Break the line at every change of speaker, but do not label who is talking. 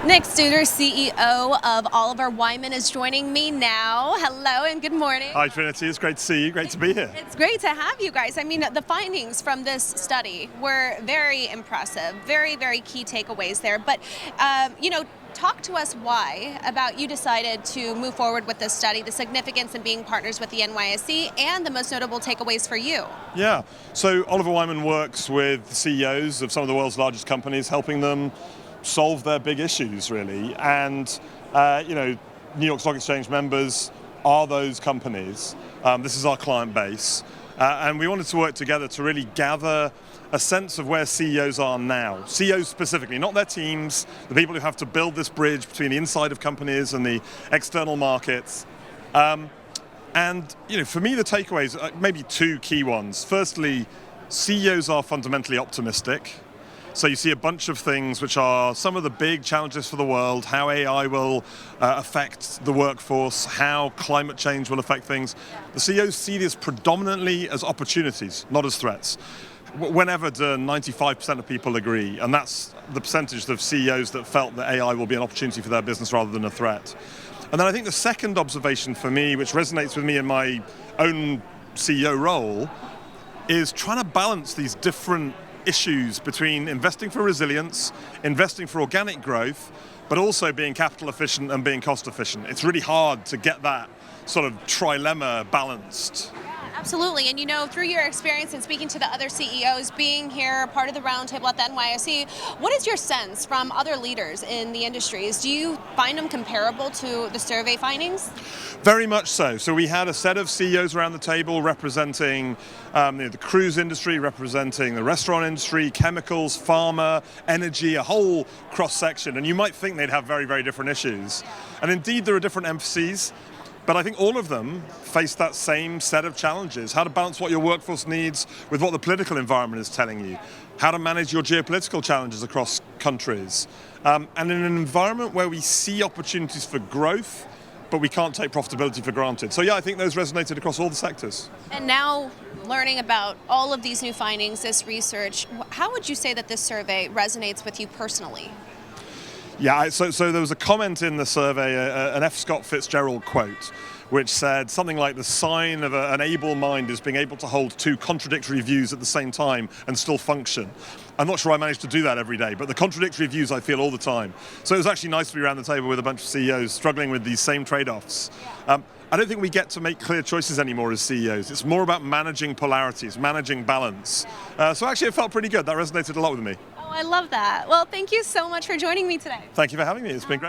Nick Studer, CEO of Oliver Wyman, is joining me now. Hello and good morning.
Hi Trinity, it's great to see you, great to be here.
It's great to have you guys. I mean, the findings from this study were very impressive, very, very key takeaways there. But, talk to us about you decided to move forward with this study, the significance in being partners with the NYSE, and the most notable takeaways for you.
Yeah, so Oliver Wyman works with CEOs of some of the world's largest companies, helping them solve their big issues, really. And, New York Stock Exchange members are those companies. This is our client base. And we wanted to work together to really gather a sense of where CEOs are now. CEOs specifically, not their teams, the people who have to build this bridge between the inside of companies and the external markets. For me, the takeaways, maybe two key ones. Firstly, CEOs are fundamentally optimistic. So you see a bunch of things which are some of the big challenges for the world, how AI will affect the workforce, how climate change will affect things. The CEOs see this predominantly as opportunities, not as threats. Whenever do 95% of people agree, and that's the percentage of CEOs that felt that AI will be an opportunity for their business rather than a threat. And then I think the second observation for me, which resonates with me in my own CEO role, is trying to balance these different issues between investing for resilience, investing for organic growth, but also being capital efficient and being cost efficient. It's really hard to get that sort of trilemma balanced.
Absolutely, and through your experience in speaking to the other CEOs, being here, part of the roundtable at the NYSE, what is your sense from other leaders in the industries? Do you find them comparable to the survey findings?
Very much so. So we had a set of CEOs around the table representing the cruise industry, representing the restaurant industry, chemicals, pharma, energy, a whole cross-section. And you might think they'd have very, very different issues. And indeed, there are different emphases. But I think all of them face that same set of challenges. How to balance what your workforce needs with what the political environment is telling you. How to manage your geopolitical challenges across countries. And in an environment where we see opportunities for growth, but we can't take profitability for granted. So yeah, I think those resonated across all the sectors.
And now, learning about all of these new findings, this research, how would you say that this survey resonates with you personally?
Yeah, so there was a comment in the survey, an F. Scott Fitzgerald quote, which said something like the sign of an able mind is being able to hold two contradictory views at the same time and still function. I'm not sure I manage to do that every day, but the contradictory views I feel all the time. So it was actually nice to be around the table with a bunch of CEOs struggling with these same trade-offs. I don't think we get to make clear choices anymore as CEOs. It's more about managing polarities, managing balance. So actually it felt pretty good. That resonated a lot with me.
Oh, I love that. Well, thank you so much for joining me today.
Thank you for having me. It's been great.